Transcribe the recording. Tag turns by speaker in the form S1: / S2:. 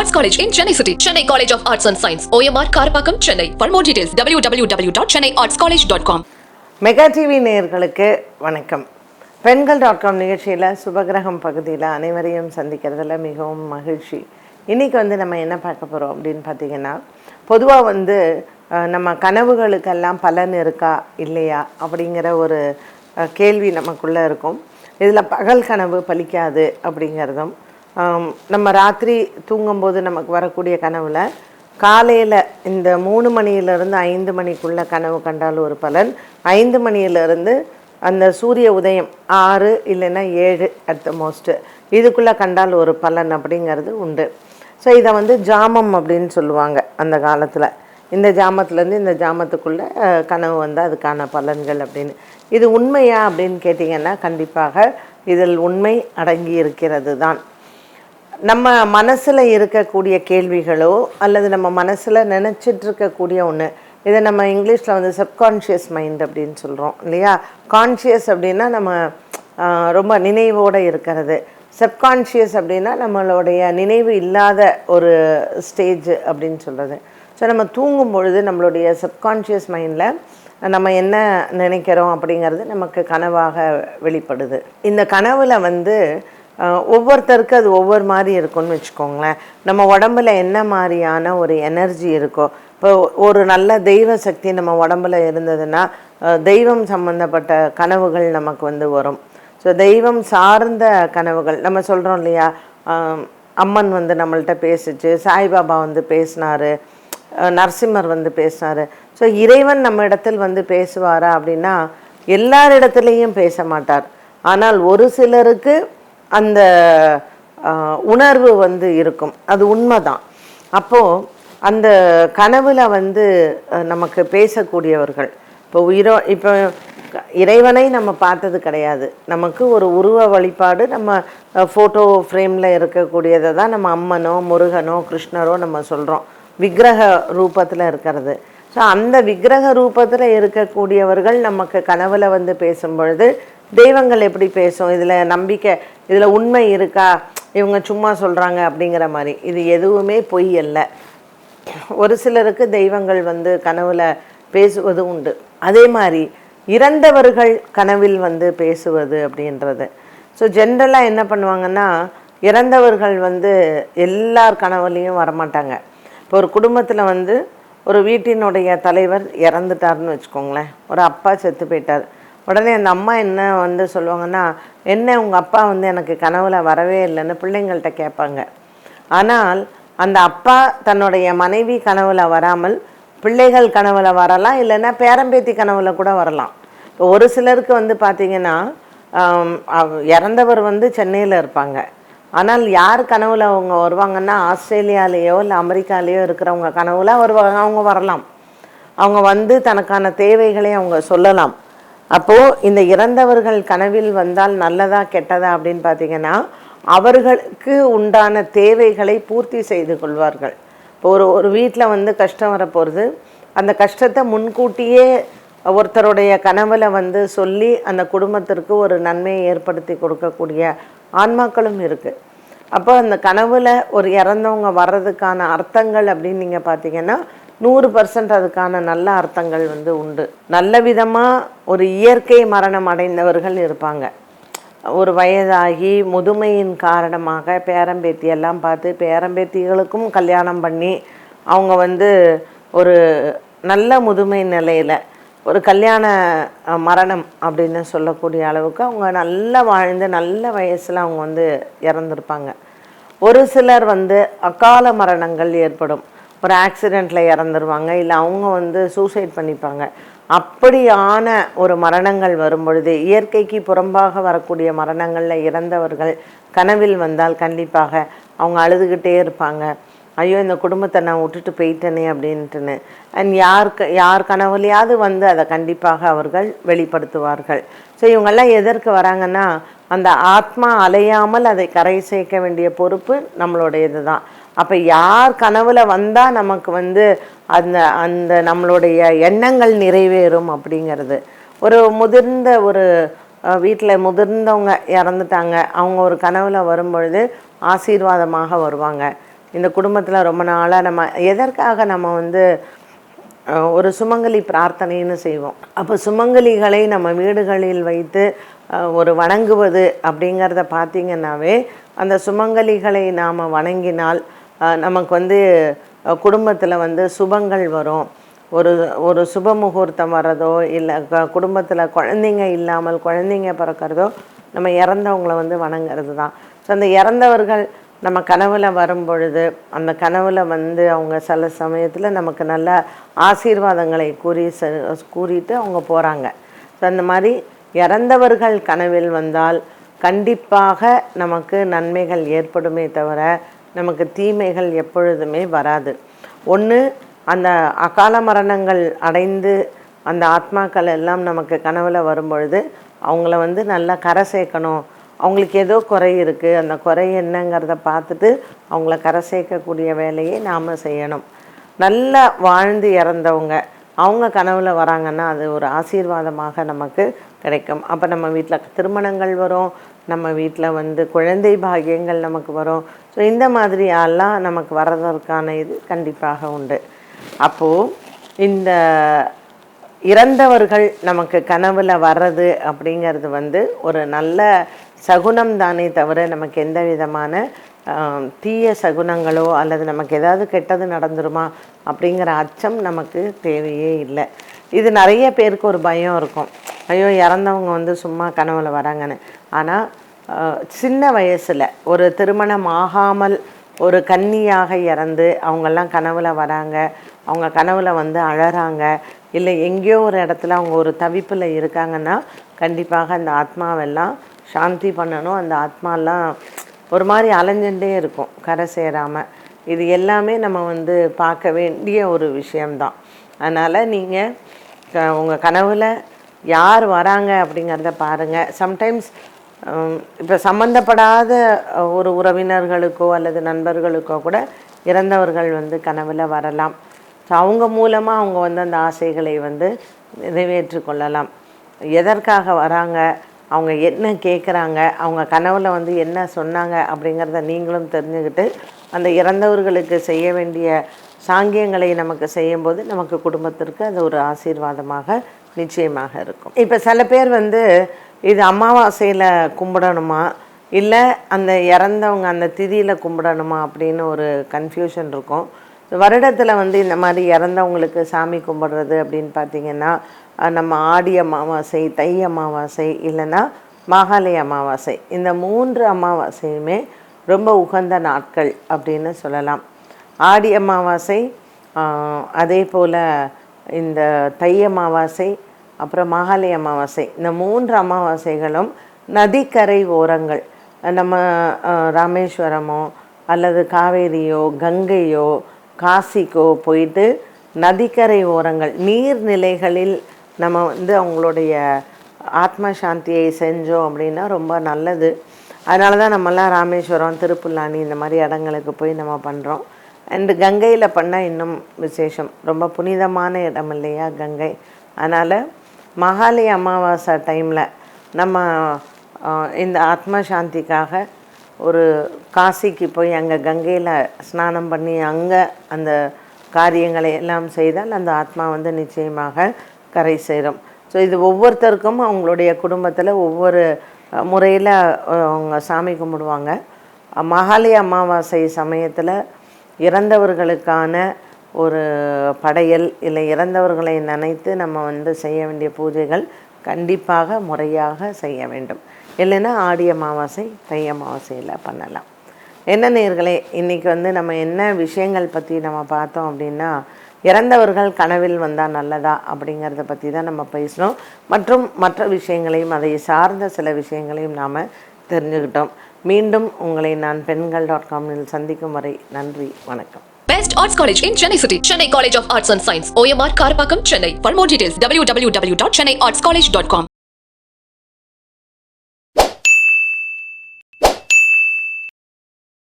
S1: Arts College in Chennai City. Chennai College of Arts and Science. OMR Karapakam, Chennai. For more details, www.chennaiartscollege.com.
S2: Mega TV நேயர்களுக்கு வணக்கம். பெண்கள்.com நிகழ்ச்சியில் சுபகிரகம் பகுதியில் அனைவரையும் சந்திக்கிறதுல மிகவும் மகிழ்ச்சி. இன்றைக்கி நம்ம என்ன பார்க்க போகிறோம் அப்படின்னு பார்த்தீங்கன்னா, பொதுவாக நம்ம கனவுகளுக்கெல்லாம் பலன் இருக்கா இல்லையா அப்படிங்கிற ஒரு கேள்வி நமக்குள்ளே இருக்கும். இதில் பகல் கனவு பலிக்காது அப்படிங்கிறதும், நம்ம ராத்திரி தூங்கும்போது நமக்கு வரக்கூடிய கனவில் காலையில் இந்த 3 மணியிலிருந்து 5 மணிக்குள்ளே கனவு கண்டால் ஒரு பலன், 5 மணியிலிருந்து அந்த சூரிய உதயம் 6 இல்லைன்னா 7 அட் த மோஸ்ட்டு இதுக்குள்ளே கண்டால் ஒரு பலன் அப்படிங்கிறது உண்டு. ஸோ இதை ஜாமம் அப்படின்னு சொல்லுவாங்க அந்த காலத்தில். இந்த ஜாமத்துலேருந்து இந்த ஜாமத்துக்குள்ளே கனவு அதுக்கான பலன்கள் அப்படின்னு. இது உண்மையா அப்படின்னு கேட்டிங்கன்னா, கண்டிப்பாக இதில் உண்மை அடங்கி இருக்கிறது தான். நம்ம மனசில் இருக்கக்கூடிய கேள்விகளோ அல்லது நம்ம மனசில் நினச்சிட்டு இருக்கக்கூடிய ஒன்று, இதை நம்ம இங்கிலீஷில் சப்கான்ஷியஸ் மைண்ட் அப்படின்னு சொல்கிறோம் இல்லையா. கான்ஷியஸ் அப்படின்னா நம்ம ரொம்ப நினைவோடு இருக்கிறது, சப்கான்ஷியஸ் அப்படின்னா நம்மளுடைய நினைவு இல்லாத ஒரு ஸ்டேஜ் அப்படின்னு சொல்கிறது. ஸோ நம்ம தூங்கும் பொழுது நம்மளுடைய சப்கான்ஷியஸ் மைண்டில் நம்ம என்ன நினைக்கிறோம் அப்படிங்கிறது நமக்கு கனவாக வெளிப்படுது. இந்த கனவில் ஒவ்வொருத்தருக்கு அது ஒவ்வொரு மாதிரி இருக்கும்னு வச்சுக்கோங்களேன். நம்ம உடம்புல என்ன மாதிரியான ஒரு எனர்ஜி இருக்கோ, இப்போ ஒரு நல்ல தெய்வ சக்தி நம்ம உடம்புல இருந்ததுன்னா தெய்வம் சம்மந்தப்பட்ட கனவுகள் நமக்கு வரும். ஸோ தெய்வம் சார்ந்த கனவுகள் நம்ம சொல்கிறோம் இல்லையா. அம்மன் நம்மள்கிட்ட பேசிச்சு, சாய்பாபா பேசினார், நரசிம்மர் பேசினார். ஸோ இறைவன் நம்ம இடத்தில் பேசுவாரா அப்படின்னா, எல்லாரிடத்துலையும் பேச மாட்டார். ஆனால் ஒரு சிலருக்கு அந்த உணர்வு இருக்கும், அது உண்மைதான். அப்போது அந்த கனவில் நமக்கு பேசக்கூடியவர்கள், இப்போ இறைவனை நம்ம பார்த்தது கிடையாது, நமக்கு ஒரு உருவ வழிபாடு, நம்ம ஃபோட்டோ ஃப்ரேமில் இருக்கக்கூடியதை தான் நம்ம அம்மனோ முருகனோ கிருஷ்ணரோ நம்ம சொல்கிறோம், விக்கிரக ரூபத்தில் இருக்கிறது. ஸோ அந்த விக்கிரக ரூபத்தில் இருக்கக்கூடியவர்கள் நமக்கு கனவில் பேசும் பொழுது தெய்வங்கள் எப்படி பேசும், இதில் நம்பிக்கை, இதில் உண்மை இருக்கா, இவங்க சும்மா சொல்கிறாங்க அப்படிங்கிற மாதிரி, இது எதுவுமே பொய் அல்ல. ஒரு சிலருக்கு தெய்வங்கள் கனவில் பேசுவது உண்டு. அதே மாதிரி இறந்தவர்கள் கனவில் பேசுவது அப்படின்றது. ஸோ ஜென்ரலாக என்ன பண்ணுவாங்கன்னா, இறந்தவர்கள் எல்லார் கனவுலையும் வரமாட்டாங்க. இப்போ ஒரு குடும்பத்தில் ஒரு வீட்டினுடைய தலைவர் இறந்துட்டார்னு வச்சுக்கோங்களேன், ஒரு அப்பா செத்து போயிட்டார். உடனே அந்த அம்மா என்ன சொல்லுவாங்கன்னா, என்ன உங்கள் அப்பா எனக்கு கனவுல வரவே இல்லைன்னு பிள்ளைங்கள்ட்ட கேட்பாங்க. ஆனால் அந்த அப்பா தன்னுடைய மனைவி கனவுல வராமல் பிள்ளைகள் கனவுல வரலாம், இல்லைன்னா பேரம்பேத்தி கனவுல கூட வரலாம். இப்போ ஒரு சிலருக்கு பார்த்திங்கன்னா, இறந்தவர் சென்னையில் இருப்பாங்க, ஆனால் யார் கனவுல அவங்க வருவாங்கன்னா, ஆஸ்திரேலியாலேயோ இல்லை அமெரிக்காலேயோ இருக்கிறவங்க கனவுல அவங்க வரலாம். அவங்க தனக்கான தேவைகளை அவங்க சொல்லலாம். அப்போது இந்த இறந்தவர்கள் கனவில் வந்தால் நல்லதா கெட்டதா அப்படின்னு பார்த்திங்கன்னா, அவர்களுக்கு உண்டான தேவைகளை பூர்த்தி செய்து கொள்வார்கள். இப்போ ஒரு வீட்டில் கஷ்டம் வரப்போகிறது, அந்த கஷ்டத்தை முன்கூட்டியே ஒருத்தருடைய கனவில் சொல்லி அந்த குடும்பத்திற்கு ஒரு நன்மையை ஏற்படுத்தி கொடுக்கக்கூடிய ஆன்மாக்களும் இருக்குது. அப்போ அந்த கனவில் ஒரு இறந்தவங்க வர்றதுக்கான அர்த்தங்கள் அப்படின்னு நீங்கள் பார்த்தீங்கன்னா 100% அதுக்கான நல்ல அர்த்தங்கள் உண்டு. நல்ல விதமாக ஒரு இயற்கை மரணம் அடைந்தவர்கள் இருப்பாங்க. ஒரு வயதாகி முதுமையின் காரணமாக பேரம்பேத்தியெல்லாம் பார்த்து பேரம்பேத்திகளுக்கும் கல்யாணம் பண்ணி அவங்க ஒரு நல்ல முதுமை நிலையில் ஒரு கல்யாண மரணம் அப்படின்னு சொல்லக்கூடிய அளவுக்கு அவங்க நல்லா வாழ்ந்து நல்ல வயசில் அவங்க இறந்துருப்பாங்க. ஒரு சிலர் அகால மரணங்கள் ஏற்படும், ஒரு ஆக்சிடெண்ட்டில் இறந்துருவாங்க, இல்லை அவங்க சூசைட் பண்ணிப்பாங்க. அப்படியான ஒரு மரணங்கள் வரும் பொழுது, இயற்கைக்கு புறம்பாக வரக்கூடிய மரணங்களில் இறந்தவர்கள் கனவில் வந்தால் கண்டிப்பாக அவங்க அழுதுகிட்டே இருப்பாங்க, ஐயோ இந்த குடும்பத்தை நான் விட்டுட்டு போயிட்டேனே அப்படின்ட்டுன்னு. அண்ட் யார் கனவுலையாவது அதை கண்டிப்பாக அவர்கள் வெளிப்படுத்துவார்கள். ஸோ இவங்கெல்லாம் எதற்கு வராங்கன்னா, அந்த ஆத்மா அலையாமல் அதை கரை சேர்க்க வேண்டிய பொறுப்பு நம்மளுடையது தான். அப்போ யார் கனவில் வந்தால் நமக்கு அந்த அந்த நம்மளுடைய எண்ணங்கள் நிறைவேறும் அப்படிங்கிறது. ஒரு முதிர்ந்த ஒரு வீட்டில் முதிர்ந்தவங்க இறந்துட்டாங்க, அவங்க ஒரு கனவில் வரும்பொழுது ஆசீர்வாதமாக வருவாங்க. இந்த குடும்பத்தில் ரொம்ப நாளாக நம்ம எதற்காக நம்ம வந்து ஒரு சுமங்கலி பிரார்த்தனைன்னு செய்வோம். அப்போ சுமங்கலிகளை நம்ம வீடுகளில் வைத்து ஒரு வணங்குவது அப்படிங்கிறத பார்த்திங்கன்னாவே அந்த சுமங்கலிகளை நாம் வணங்கினால் நமக்கு வந்து குடும்பத்தில் வந்து சுபங்கள் வரும். ஒரு சுப முகூர்த்தம் வர்றதோ இல்லை குடும்பத்தில் குழந்தைங்க இல்லாமல் குழந்தைங்க பிறக்கிறதோ நம்ம இறந்தவங்களை வந்து வணங்கிறது தான். ஸோ அந்த இறந்தவர்கள் நம்ம கனவுல வரும் பொழுது அந்த கனவுல வந்து அவங்க சில சமயத்தில் நமக்கு நல்ல ஆசீர்வாதங்களை கூறிட்டு அவங்க போகிறாங்க. ஸோ அந்த மாதிரி இறந்தவர்கள் கனவில் வந்தால் கண்டிப்பாக நமக்கு நன்மைகள் ஏற்படுமே தவிர நமக்கு தீமைகள் எப்பொழுதுமே வராது. ஒன்று, அந்த அகால மரணங்கள் அடைந்து அந்த ஆத்மாக்கள் எல்லாம் நமக்கு கனவுல வரும்பொழுது அவங்கள வந்து நல்லா கரை சேர்க்கணும். அவங்களுக்கு ஏதோ குறை இருக்குது, அந்த குறை என்னங்கிறத பார்த்துட்டு அவங்கள கரை சேர்க்கக்கூடிய வேலையை நாம் செய்யணும். நல்லா வாழ்ந்து இறந்தவங்க அவங்க கனவுல வராங்கன்னா அது ஒரு ஆசீர்வாதமாக நமக்கு கிடைக்கும். அப்போ நம்ம வீட்டில் திருமணங்கள் வரும், நம்ம வீட்டில் வந்து குழந்தை பாக்கியங்கள் நமக்கு வரும். ஸோ இந்த மாதிரி எல்லாம் நமக்கு வர்றதற்கான இது கண்டிப்பாக உண்டு. அப்போது இந்த இறந்தவர்கள் நமக்கு கனவுல வர்றது அப்படிங்கிறது வந்து ஒரு நல்ல சகுனம் தானே தவிர நமக்கு எந்த விதமான தீய சகுனங்களோ அல்லது நமக்கு ஏதாவது கெட்டது நடந்துருமா அப்படிங்கிற அச்சம் நமக்கு தேவையே இல்லை. இது நிறைய பேருக்கு ஒரு பயம் இருக்கும், ஐயோ இறந்தவங்க வந்து சும்மா கனவுல வராங்கன்னு. ஆனால் சின்ன வயசில் ஒரு திருமணம் ஆகாமல் ஒரு கன்னியாக இறந்து அவங்கெல்லாம் கனவுல வராங்க, அவங்க கனவுல வந்து அழறாங்க, இல்லை எங்கேயோ ஒரு இடத்துல அவங்க ஒரு தவிப்பில் இருக்காங்கன்னா கண்டிப்பாக அந்த ஆத்மாவெல்லாம் சாந்தி பண்ணணும். அந்த ஆத்மாலாம் ஒரு மாதிரி அலைஞ்சுட்டே இருக்கும் கரை சேராமல். இது எல்லாமே நம்ம வந்து பார்க்க வேண்டிய ஒரு விஷயம்தான். அதனால் நீங்கள் உங்கள் கனவில் யார் வராங்க அப்படிங்கிறத பாருங்கள். சம்டைம்ஸ் இப்போ சம்மந்தப்படாத ஒரு உறவினர்களுக்கோ அல்லது நண்பர்களுக்கோ கூட இறந்தவர்கள் வந்து கனவில் வரலாம். ஸோ அவங்க மூலமாக அவங்க வந்து அந்த ஆசைகளை வந்து நிறைவேற்றி கொள்ளலாம். எதற்காக வராங்க, அவங்க என்ன கேட்குறாங்க, அவங்க கனவில் வந்து என்ன சொன்னாங்க அப்படிங்கிறத நீங்களும் தெரிஞ்சுக்கிட்டு அந்த இறந்தவர்களுக்கு செய்ய வேண்டிய சாங்கியங்களை நமக்கு செய்யும்போது நமக்கு குடும்பத்திற்கு அது ஒரு ஆசீர்வாதமாக நிச்சயமாக இருக்கும். இப்போ சில பேர் வந்து இது அமாவாசையில் கும்பிடணுமா இல்லை அந்த இறந்தவங்க அந்த திதியில் கும்பிடணுமா அப்படின்னு ஒரு கன்ஃபியூஷன் இருக்கும். வருடத்தில் வந்து இந்த மாதிரி இறந்தவங்களுக்கு சாமி கும்பிடுறது அப்படின்னு பார்த்திங்கன்னா நம்ம ஆடி அமாவாசை, தை அமாவாசை, இல்லைன்னா மாகாளய அமாவாசை, இந்த 3 அமாவாசையுமே ரொம்ப உகந்த நாட்கள் அப்படின்னு சொல்லலாம். ஆடி அமாவாசை, அதே போல் இந்த தை அமாவாசை, அப்புறம் மாகாளய அமாவாசை, இந்த 3 அமாவாசைகளும் நதிக்கரை ஓரங்கள், நம்ம ராமேஸ்வரமோ அல்லது காவேரியோ கங்கையோ காசிக்கோ போயிட்டு நதிக்கரை ஓரங்கள் நீர்நிலைகளில் நம்ம வந்து அவங்களுடைய ஆத்ம சாந்தியை செஞ்சோம் அப்படின்னா ரொம்ப நல்லது. அதனால தான் நம்மலாம் ராமேஸ்வரம், திருப்புல்லானி இந்த மாதிரி இடங்களுக்கு போய் நம்ம பண்ணுறோம். அண்டு கங்கையில் பண்ணால் இன்னும் விசேஷம், ரொம்ப புனிதமான இடம் இல்லையா கங்கை. அதனால் மகாலய அமாவாசை டைமில் நம்ம இந்த ஆத்ம சாந்திக்காக ஒரு காசிக்கு போய் அங்கே கங்கையில் ஸ்நானம் பண்ணி அங்கே அந்த காரியங்களை எல்லாம் செய்தால் அந்த ஆத்மா வந்து நிச்சயமாக கரை சேரும். ஸோ இது ஒவ்வொருத்தருக்கும் அவங்களுடைய குடும்பத்தில் ஒவ்வொரு முறையில் அவங்க சாமி கும்பிடுவாங்க. மகாலய அமாவாசை சமயத்தில் இறந்தவர்களுக்கான ஒரு படையல் இல்லை இறந்தவர்களை நினைத்து நம்ம வந்து செய்ய வேண்டிய பூஜைகள் கண்டிப்பாக முறையாக செய்ய வேண்டும். இல்லைன்னா ஆடி அமாவாசை, தை அமாவாசையில் பண்ணலாம். என்ன நேயர்களே, இன்றைக்கி வந்து நம்ம என்ன விஷயங்கள் பற்றி நம்ம பார்த்தோம் அப்படின்னா, இறந்தவர்கள் கனவில் வந்தால் நல்லதா அப்படிங்கிறத பற்றி தான் நம்ம பேசினோம். மற்றும் மற்ற விஷயங்களையும் அதை சார்ந்த சில விஷயங்களையும் நாம் தெரிஞ்சுக்கிட்டோம். மீண்டும் உங்களை நான் Pengal.com சந்திக்கும் வரை நன்றி, வணக்கம்.
S1: Best Arts College in Chennai City. Chennai College of Arts and Science. OMR Karpakkam, Chennai. For more details, www.chennaiartscollege.com.